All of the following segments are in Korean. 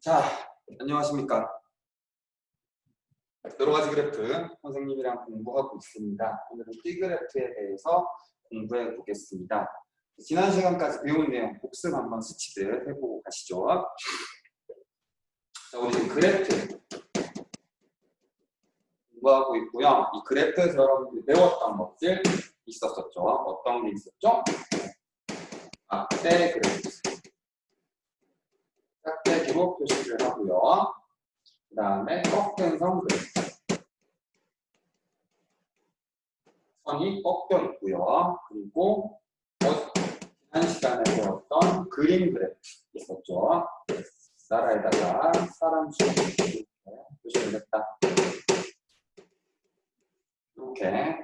자, 안녕하십니까. 여러 가지 그래프 선생님이랑 공부하고 있습니다. 오늘은 T그래프에 대해서 공부해 보겠습니다. 지난 시간까지 배운 내용 복습 한번 스치듯 해보고 가시죠. 자, 우리 지금 그래프 공부하고 있고요. 이 그래프에서 여러분들이 배웠던 것들 있었었죠. 어떤 게 있었죠? 앞대 그래프. 짝대기로 표시를 하고요. 그 다음에 꺾은 선 그래프. 선이 꺾여 있고요. 그리고 지난 시간에 배웠던 그림 그래프 있었죠. 나라에다가 사람 수 이렇게 표시를 했다. 이렇게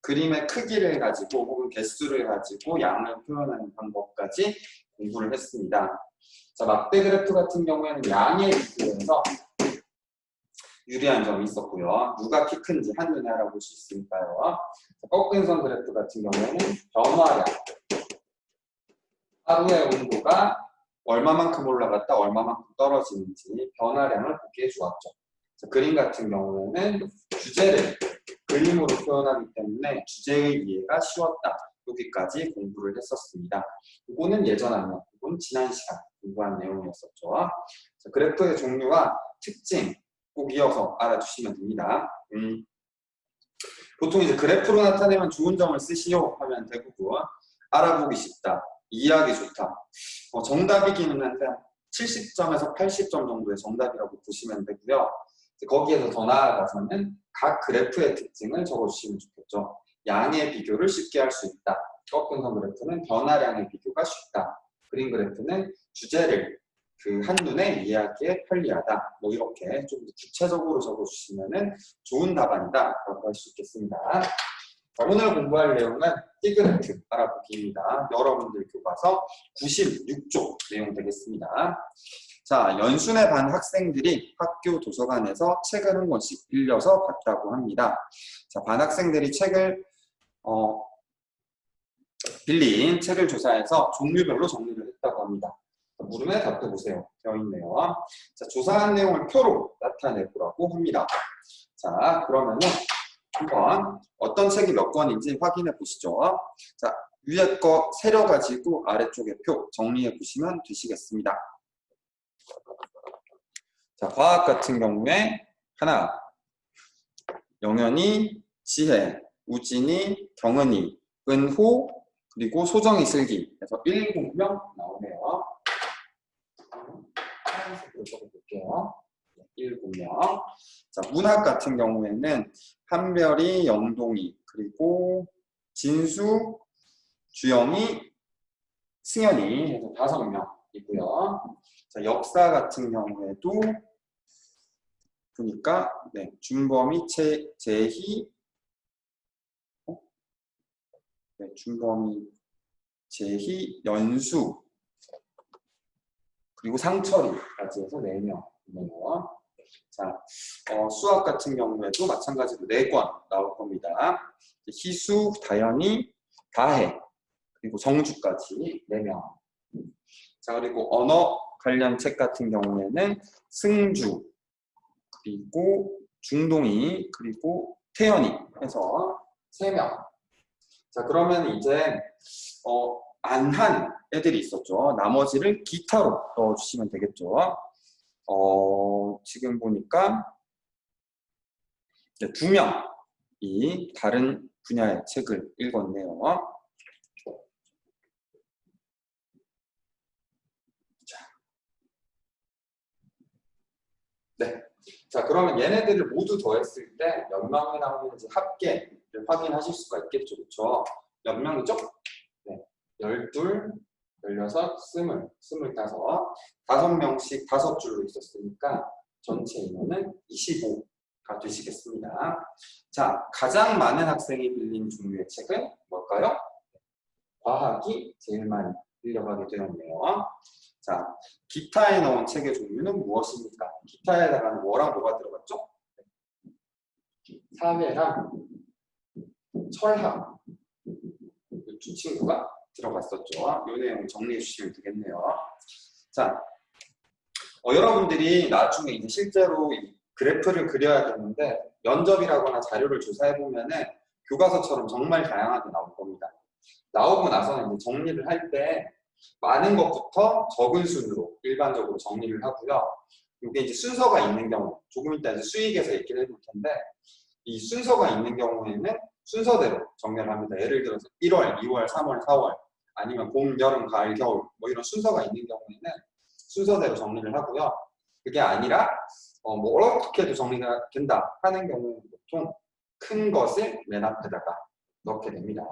그림의 크기를 가지고 혹은 개수를 가지고 양을 표현하는 방법까지 공부를 했습니다. 자, 막대 그래프 같은 경우에는 양의 비교에서 유리한 점이 있었고요. 누가 키 큰지 한눈에 알아볼 수 있으니까요. 꺾은 선 그래프 같은 경우에는 변화량, 하루의 온도가 얼마만큼 올라갔다 얼마만큼 떨어지는지 변화량을 보기에 좋았죠. 그림 같은 경우에는 주제를 그림으로 표현하기 때문에 주제의 이해가 쉬웠다. 여기까지 공부를 했었습니다. 이거는 예전 학년, 이건 지난 시간 공부한 내용이었었죠. 그래프의 종류와 특징 꼭 이어서 알아주시면 됩니다. 보통 이제 그래프로 나타내면 좋은 점을 쓰시오 하면 되고, 알아보기 쉽다, 이해하기 좋다. 정답이기는 한데 70점에서 80점 정도의 정답이라고 보시면 되고요. 거기에서 더 나아가서는 각 그래프의 특징을 적어주시면 좋겠죠. 양의 비교를 쉽게 할 수 있다. 꺾은 선 그래프는 변화량의 비교가 쉽다. 그림 그래프는 주제를 한눈에 이해하기에 편리하다. 뭐 이렇게 좀 구체적으로 적어주시면 좋은 답안이다 라고 할 수 있겠습니다. 자, 오늘 공부할 내용은 T그래프 알아보기입니다. 여러분들 교과서 96쪽 내용 되겠습니다. 자, 연순회 반 학생들이 학교 도서관에서 책을 한 권씩 빌려서 봤다고 합니다. 자, 반 학생들이 책을 빌린 책을 조사해서 종류별로 정리를 했다고 합니다. 물음에 답해 보세요. 되어 있네요. 자, 조사한 내용을 표로 나타내보라고 합니다. 자, 그러면은 한번 어떤 책이 몇 권인지 확인해 보시죠. 자, 위에 거 세려가지고 아래쪽에 표 정리해 보시면 되시겠습니다. 자, 과학 같은 경우에 하나, 영현이, 지혜, 우진이, 경은이, 은호, 그리고 소정이, 슬기 해서 7명 나오네요. 하얀색으로 적어볼게요. 7명. 자, 문학 같은 경우에는 한별이, 영동이, 그리고 진수, 주영이, 승현이 해서 5명이고요. 자, 역사 같은 경우에도 보니까 준범이, 재희, 준범이, 재희, 연수, 그리고 상철이까지 해서 4명이네요. 자, 수학 같은 경우에도 마찬가지로 4권 나올 겁니다. 희수, 다현이, 다혜, 그리고 정주까지 4명. 자, 그리고 언어 관련 책 같은 경우에는 승주, 그리고 중동이, 그리고 태연이 해서 3명. 자, 그러면 이제 안 한 애들이 있었죠. 나머지를 기타로 넣어주시면 되겠죠. 지금 보니까 2명이 다른 분야의 책을 읽었네요. 네. 자, 그러면 얘네들을 모두 더했을 때 몇 명이 나오는지 합계를 확인하실 수가 있겠죠. 그렇죠? 몇 명이죠? 네. 12, 16, 20, 25, 5명씩 5줄로 있었으니까 전체 인원은 25가 되시겠습니다. 자, 가장 많은 학생이 빌린 종류의 책은 뭘까요? 과학이 제일 많이 빌려가게 되었네요. 자, 기타에 넣은 책의 종류는 무엇입니까? 기타에다가는 뭐랑 뭐가 들어갔죠? 사회랑 철학, 이 두 친구가 들어갔었죠. 이 내용 정리해 주시면 되겠네요. 자, 여러분들이 나중에 이제 실제로 이 그래프를 그려야 되는데 면접이라거나 자료를 조사해 보면은 교과서처럼 정말 다양하게 나올 겁니다. 나오고 나서는 이제 정리를 할 때 많은 것부터 적은 순으로 일반적으로 정리를 하고요. 이게 이제 순서가 있는 경우, 조금 이따 이제 수익에서 얘기를 해볼 텐데 이 순서가 있는 경우에는 순서대로 정리를 합니다. 예를 들어서 1월, 2월, 3월, 4월 아니면 봄, 여름, 가을, 겨울 뭐 이런 순서가 있는 경우에는 순서대로 정리를 하고요. 그게 아니라 뭐 어떻게 해도 정리가 된다 하는 경우는 보통 큰 것을 맨 앞에다가 넣게 됩니다.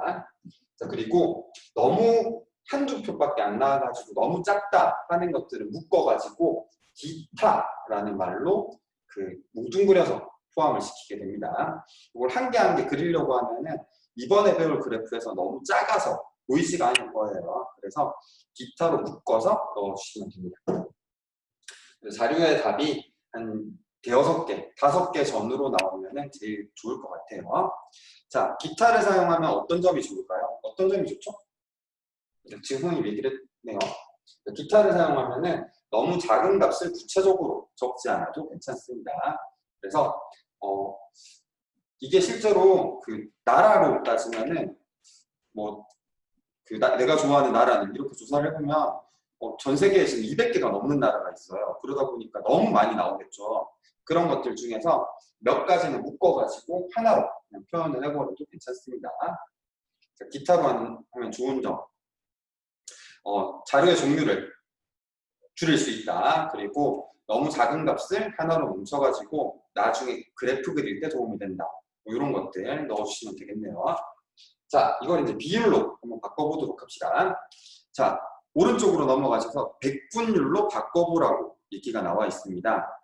자, 그리고 너무 한두 표밖에 안 나와가지고 너무 작다 하는 것들을 묶어가지고 기타라는 말로 그 뭉뚱그려서 포함을 시키게 됩니다. 이걸 한 개 한 개 그리려고 하면은 이번에 배울 그래프에서 너무 작아서 보이지가 않을 거예요. 그래서 기타로 묶어서 넣어주시면 됩니다. 자료의 답이 한 대여섯 개, 5개 전후로 나오면 제일 좋을 것 같아요. 자, 기타를 사용하면 어떤 점이 좋을까요? 어떤 점이 좋죠? 지금 선생님이 얘기를 했네요. 기타를 사용하면 너무 작은 값을 구체적으로 적지 않아도 괜찮습니다. 그래서 이게 실제로 그 나라로 따지면은 뭐 내가 좋아하는 나라는 이렇게 조사를 해보면 전 세계에 지금 200개가 넘는 나라가 있어요. 그러다 보니까 너무 많이 나오겠죠. 그런 것들 중에서 몇 가지는 묶어가지고 하나로 그냥 표현을 해버려도 괜찮습니다. 기타로 하면 좋은 점. 자료의 종류를 줄일 수 있다. 그리고 너무 작은 값을 하나로 뭉쳐가지고 나중에 그래프 그릴 때 도움이 된다. 뭐 이런 것들 넣어주시면 되겠네요. 자, 이걸 이제 비율로 한번 바꿔보도록 합시다. 자, 오른쪽으로 넘어가셔서 백분율로 바꿔보라고 얘기가 나와 있습니다.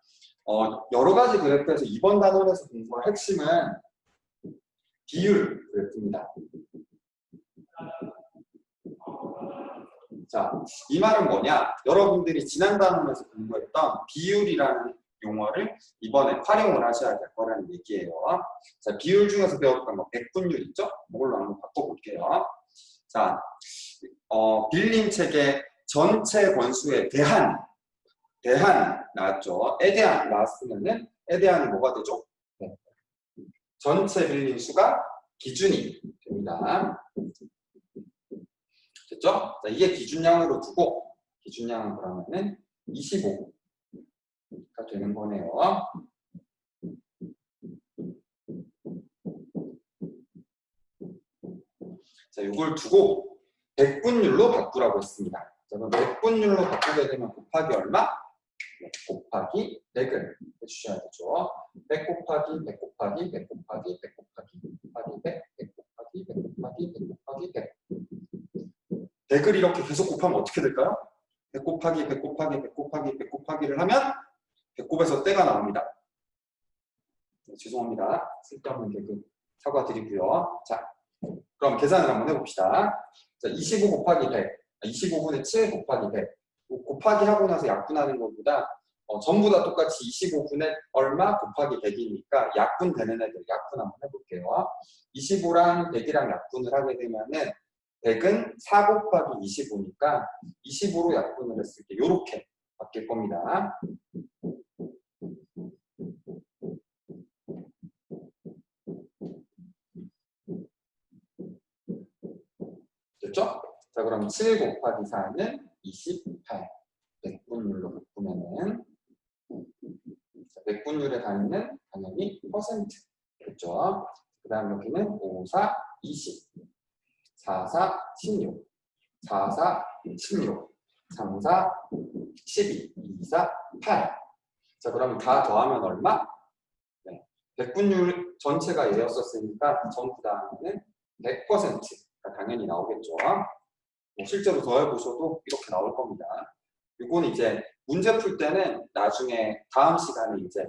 여러 가지 그래프에서 이번 단원에서 공부할 핵심은 비율 그래프입니다. 자, 이 말은 뭐냐? 여러분들이 지난 단원에서 공부했던 비율이라는 용어를 이번에 활용을 하셔야 될 거라는 얘기예요. 자, 비율 중에서 배웠던 거 백분율 있죠? 그걸로 한번 바꿔볼게요. 자, 빌림 책의 전체 권수에 대한 나왔죠. 에 대한 나왔으면은 에 대한이 뭐가 되죠? 네. 전체 빌림 수가 기준이 됩니다. 됐죠? 자, 이게 기준량으로 두고 기준량은 그러면은 25가 되는 거네요. 자, 이걸 두고 백분율로 바꾸라고 했습니다. 자, 그럼 백분율로 바꾸게 되면 곱하기 얼마? 네, 곱하기 100을 해주셔야 되죠. 100 곱하기 100 곱하기 100 곱하기 100 곱하기 100 100 곱하기 100 곱하기 100 곱하기 100 100을 이렇게 계속 곱하면 어떻게 될까요? 100 곱하기 100 곱하기 100 곱하기 100 곱하기를 하면 100곱에서 떼가 나옵니다. 네, 죄송합니다. 쓸데없는 개그 사과드리고요. 자, 그럼 계산을 한번 해봅시다. 자, 25 곱하기 100, 25분의 7 곱하기 100. 곱하기 하고 나서 약분하는 것보다 전부 다 똑같이 25분의 얼마 곱하기 100이니까 약분 되는 애들 약분 한번 해볼게요. 25랑 100이랑 약분을 하게 되면은 100은 4 곱하기 25니까 25로 약분을 했을 때 이렇게 바뀔 겁니다. 됐죠? 자, 그럼 7 곱하기 4는 28. 100분율로 바꾸면은 100분율의 단위는 당연히 퍼센트. 그렇죠? 그 다음 여기는 5, 4, 20. 4, 4, 16. 4, 4, 16. 3, 4, 12. 2, 4, 8. 자, 그럼 다 더하면 얼마? 네. 100분율 전체가 얘였었으니까 전부 다는 100%가 당연히 나오겠죠. 뭐 실제로 더해보셔도 이렇게 나올 겁니다. 이건 이제 문제 풀 때는 나중에 다음 시간에 이제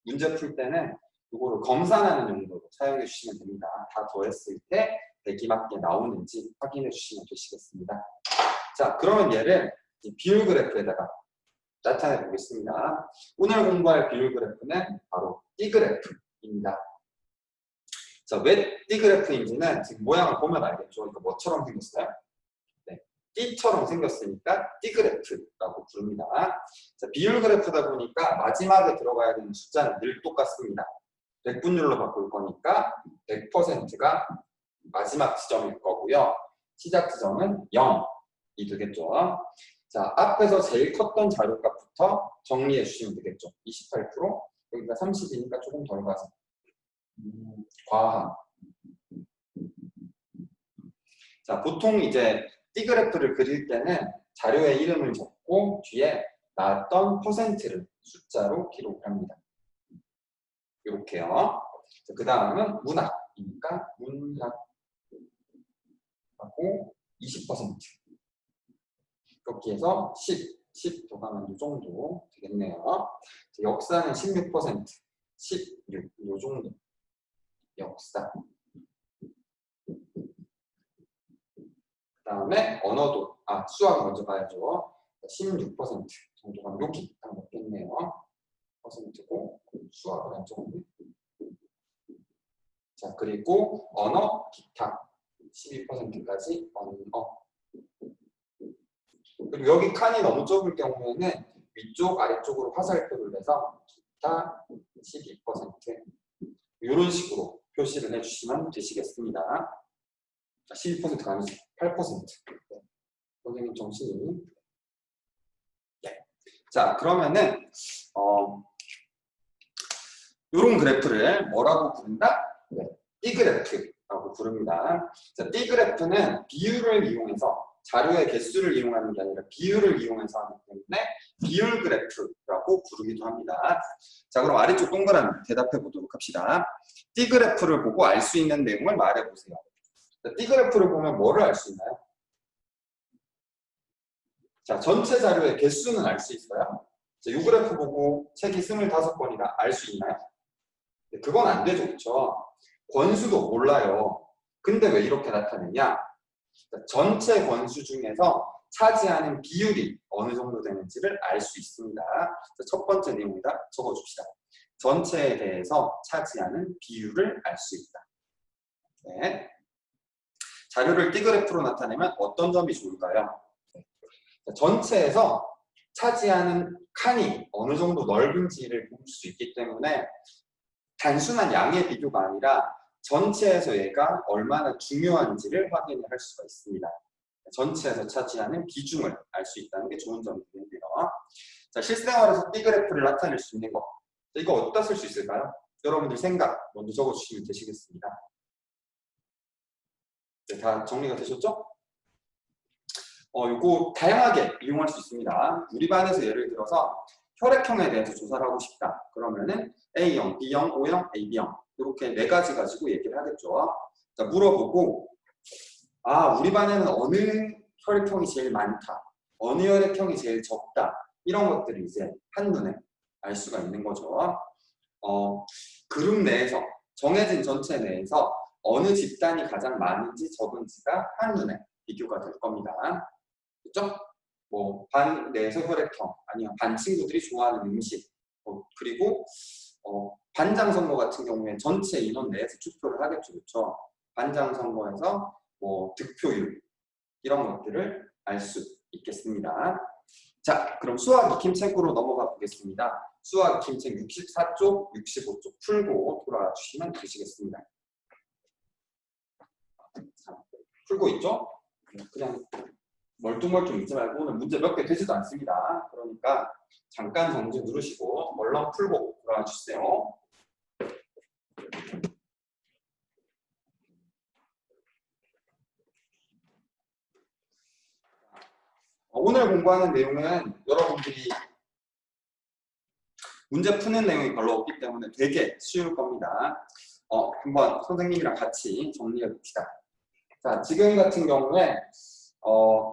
문제 풀 때는 이거를 검산하는 용도로 사용해 주시면 됩니다. 다 더했을 때 100이 맞게 나오는지 확인해 주시면 되시겠습니다. 자, 그러면 얘를 비율 그래프에다가 나타내 보겠습니다. 오늘 공부할 비율 그래프는 바로 띠 그래프입니다. 자, 왜 띠 그래프인지는 지금 모양을 보면 알겠죠. 이거 뭐처럼 생겼어요? 네, 띠처럼 생겼으니까 띠그래프라고 부릅니다. 자, 비율 그래프다 보니까 마지막에 들어가야 되는 숫자는 늘 똑같습니다. 100분율로 바꿀 거니까 100%가 마지막 지점일 거고요. 시작 지점은 0이 되겠죠. 자, 앞에서 제일 컸던 자료값부터 정리해 주시면 되겠죠. 28%, 여기가 30이니까 조금 덜 가서 과함. 자, 보통 이제 띠그래프를 그릴 때는 자료의 이름을 적고 뒤에 나왔던 퍼센트를 숫자로 기록합니다. 이렇게요. 그 다음은 문학이니까 문학하고 20%. 이렇게 해서 10 더 가면 이 정도 되겠네요. 역사는 16%, 16, 이 정도. 역사. 그 다음에 언어도, 수학 먼저 봐야죠. 16% 정도가 여기 딱 먹겠네요. 퍼센트고, 수학을 한 정도. 자, 그리고 언어, 기타. 12%까지 언어. 그리고 여기 칸이 너무 좁을 경우에는 위쪽, 아래쪽으로 화살표를 내서 기타 12% 이런 식으로 표시를 해주시면 되시겠습니다. 12%가 아니지 8%. 네. 선생님 정신이. 네. 자, 그러면은 이런 그래프를 뭐라고 부른다? 네. 띠그래프라고 부릅니다. 자, 띠그래프는 비율을 이용해서 자료의 개수를 이용하는 게 아니라 비율을 이용해서 하기 때문에 비율 그래프라고 부르기도 합니다. 자, 그럼 아래쪽 동그라미 대답해 보도록 합시다. 띠그래프를 보고 알 수 있는 내용을 말해 보세요. 띠그래프를 보면 뭐를 알 수 있나요? 자, 전체 자료의 개수는 알 수 있어요? 자, 이 그래프 보고 책이 25권이다 알 수 있나요? 그건 안 되죠, 그렇죠? 권수도 몰라요. 근데 왜 이렇게 나타내냐? 전체 권수 중에서 차지하는 비율이 어느 정도 되는지를 알 수 있습니다. 첫 번째 내용이다. 적어줍시다. 전체에 대해서 차지하는 비율을 알 수 있다. 네. 자료를 띠그래프로 나타내면 어떤 점이 좋을까요? 전체에서 차지하는 칸이 어느 정도 넓은지를 볼 수 있기 때문에 단순한 양의 비교가 아니라 전체에서 얘가 얼마나 중요한지를 확인할 수가 있습니다. 전체에서 차지하는 비중을 알 수 있다는 게 좋은 점이 되는데요. 자, 실생활에서 띠그래프를 나타낼 수 있는 거. 자, 이거 어디다 쓸 수 있을까요? 여러분들 생각 먼저 적어주시면 되시겠습니다. 네, 다 정리가 되셨죠? 이거 다양하게 이용할 수 있습니다. 우리 반에서 예를 들어서 혈액형에 대해서 조사를 하고 싶다. 그러면은 A형, B형, O형, AB형 이렇게 4가지 가지고 얘기를 하겠죠. 자, 물어보고 우리 반에는 어느 혈액형이 제일 많다. 어느 혈액형이 제일 적다. 이런 것들을 이제 한눈에 알 수가 있는 거죠. 그룹 내에서 정해진 전체 내에서 어느 집단이 가장 많은지 적은지가 한눈에 비교가 될 겁니다. 그렇죠? 뭐 반 내에서 혈액형, 아니면 반 친구들이 좋아하는 음식, 그리고 반장 선거 같은 경우에 전체 인원 내에서 투표를 하겠죠, 그렇죠? 반장 선거에서 뭐 득표율 이런 것들을 알 수 있겠습니다. 자, 그럼 수학 익힘 책으로 넘어가 보겠습니다. 수학 익힘 책 64쪽, 65쪽 풀고 돌아와 주시면 되시겠습니다. 자, 풀고 있죠? 그냥 멀뚱멀뚱 있지 말고 오늘 문제 몇 개 되지도 않습니다. 그러니까 잠깐 정지 누르시고 얼른 풀고 돌아와 주세요. 오늘 공부하는 내용은 여러분들이 문제 푸는 내용이 별로 없기 때문에 되게 쉬울 겁니다. 한번 선생님이랑 같이 정리해 봅시다. 자, 지금 같은 경우에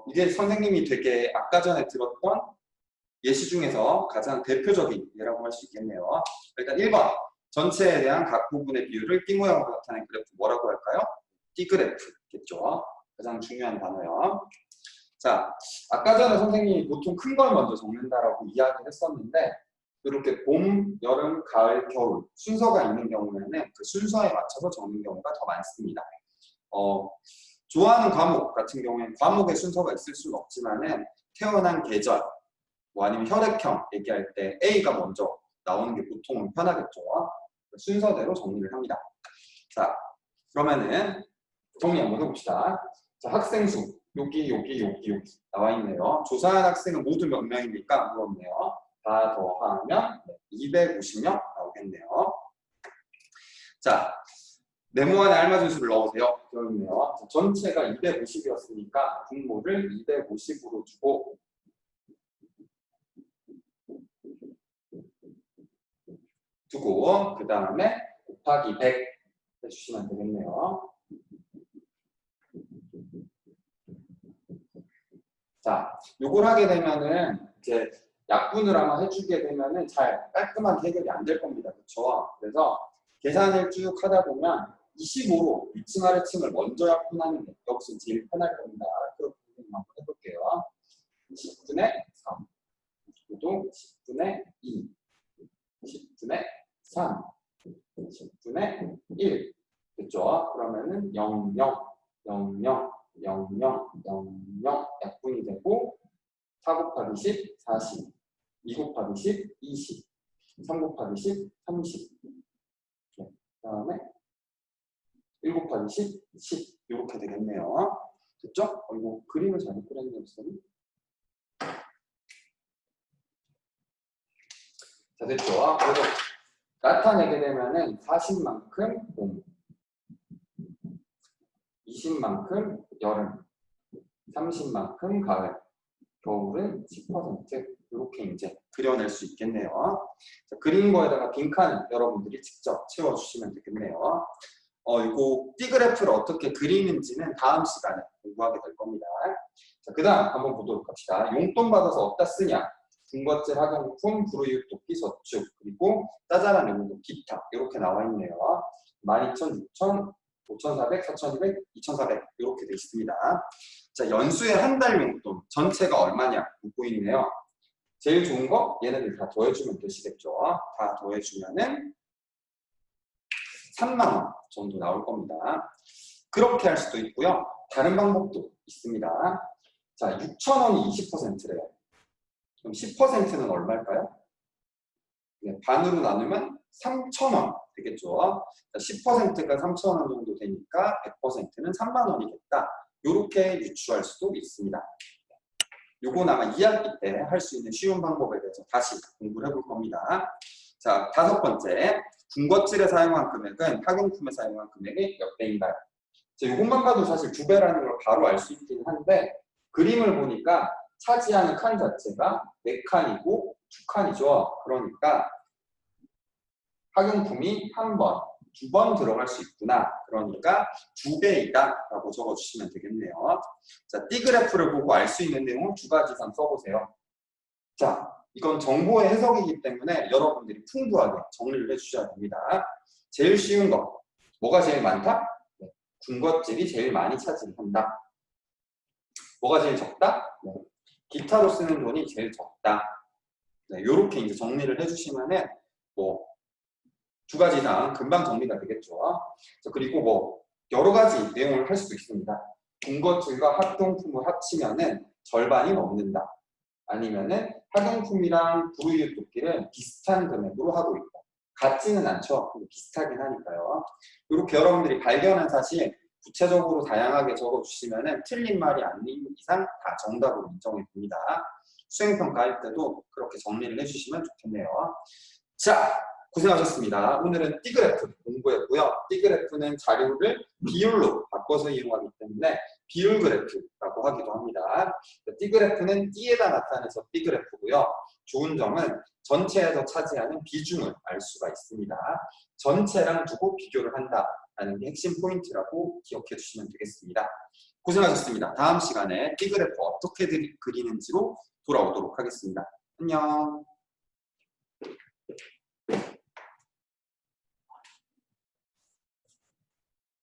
이게 선생님이 되게 아까 전에 들었던 예시 중에서 가장 대표적인 예라고 할 수 있겠네요. 일단 1번 전체에 대한 각 부분의 비율을 띠 모양으로 나타낸 그래프 뭐라고 할까요? 띠그래프겠죠. 가장 중요한 단어요. 자, 아까 전에 선생님이 보통 큰 걸 먼저 적는다라고 이야기를 했었는데 이렇게 봄, 여름, 가을, 겨울 순서가 있는 경우에는 그 순서에 맞춰서 적는 경우가 더 많습니다. 좋아하는 과목 같은 경우에는 과목의 순서가 있을 수는 없지만은 태어난 계절, 뭐 아니면 혈액형 얘기할 때 A가 먼저 나오는 게 보통은 편하겠죠. 순서대로 정리를 합니다. 자, 그러면은 정리 한번 해봅시다. 자, 학생 수 여기 나와 있네요. 조사한 학생은 모두 몇 명입니까? 물었네요. 다 더하면 250명 나오겠네요. 자, 네모안에 알맞은 수를 넣으세요. 되어 있네요. 자, 전체가 250이었으니까 분모를 250으로 주고 그 다음에 곱하기 100 해주시면 되겠네요. 자, 요걸 하게 되면은 이제 약분을 아마 해주게 되면은 잘 깔끔하게 해결이 안 될 겁니다. 그렇죠? 그래서 계산을 쭉 하다 보면 25로 위층 아래층을 먼저 약분하는 게 역시 제일 편할 겁니다. 그렇게 한번 해볼게요. 10분의 3, 그리고 10분의 2, 10분의 3, 10분의 1 됐죠? 그러면은 0, 0, 0, 0, 0, 0, 0, 0 약분이 되고 4 곱하기 10, 40, 2 곱하기 10, 20, 3 곱하기 10, 30 네. 그 다음에 1 곱하기 10, 10 이렇게 되겠네요. 됐죠? 이거 그림을 잘못 그렸네요. 선생님. 자, 됐죠? 그래서 나타내게 되면은 40만큼 봄, 20만큼 여름, 30만큼 가을, 겨울은 10% 이렇게 이제 그려낼 수 있겠네요. 자, 그린 거에다가 빈칸 여러분들이 직접 채워주시면 되겠네요. 이거 띠그래프를 어떻게 그리는지는 다음 시간에 공부하게 될 겁니다. 자, 그 다음 한번 보도록 합시다. 용돈 받아서 어디다 쓰냐? 군것질, 학용품, 불우이웃, 도끼, 저축, 그리고 짜잘한 요금도 기타 이렇게 나와 있네요. 12,000, 6,000, 5,400, 4,200, 2,400 이렇게 되어 있습니다. 자, 연수의 한 달 용돈 전체가 얼마냐? 묻고 있네요. 제일 좋은 거 얘네들 다 더해주면 되시겠죠. 다 더해주면은 3만 원 정도 나올 겁니다. 그렇게 할 수도 있고요. 다른 방법도 있습니다. 자, 6,000원이 20%래요. 그럼 10%는 얼마일까요? 네, 반으로 나누면 3,000원 되겠죠. 10%가 3,000원 정도 되니까 100%는 3만 원이겠다. 이렇게 유추할 수도 있습니다. 요건 아마 2학기 때 할 수 있는 쉬운 방법에 대해서 다시 공부를 해볼 겁니다. 자, 5번째. 군것질에 사용한 금액은 학용품에 사용한 금액이 몇 배인가요? 자, 요것만 봐도 사실 2배라는 걸 바로 알 수 있긴 한데 그림을 보니까 차지하는 칸 자체가 4칸이고 2칸이죠. 그러니까 학용품이 한 번, 2번 들어갈 수 있구나. 그러니까 2배이다 라고 적어주시면 되겠네요. 자, 띠그래프를 보고 알 수 있는 내용을 2가지 이상 써보세요. 자, 이건 정보의 해석이기 때문에 여러분들이 풍부하게 정리를 해주셔야 됩니다. 제일 쉬운 거, 뭐가 제일 많다? 네, 군것질이 제일 많이 차지한다. 뭐가 제일 적다? 네, 기타로 쓰는 돈이 제일 적다. 네, 이렇게 이제 정리를 해주시면은 뭐 2가지 이상 금방 정리가 되겠죠. 자, 그리고 뭐 여러 가지 내용을 할 수도 있습니다. 군것질과 학용품을 합치면은 절반이 넘는다. 아니면은 학용품이랑 불우이웃 돕기를 비슷한 금액으로 하고 있다. 같지는 않죠. 근데 비슷하긴 하니까요. 이렇게 여러분들이 발견한 사실 구체적으로 다양하게 적어주시면은 틀린 말이 아닌 이상 다 정답으로 인정이 됩니다. 수행평가할 때도 그렇게 정리를 해주시면 좋겠네요. 자, 고생하셨습니다. 오늘은 띠그래프 공부했고요. 띠그래프는 자료를 비율로 바꿔서 이용하기 때문에 비율 그래프라고 하기도 합니다. 띠그래프는 띠에다 나타내서 띠그래프고요. 좋은 점은 전체에서 차지하는 비중을 알 수가 있습니다. 전체랑 두고 비교를 한다라는 게 핵심 포인트라고 기억해 주시면 되겠습니다. 고생하셨습니다. 다음 시간에 띠그래프 어떻게 그리는지로 돌아오도록 하겠습니다. 안녕.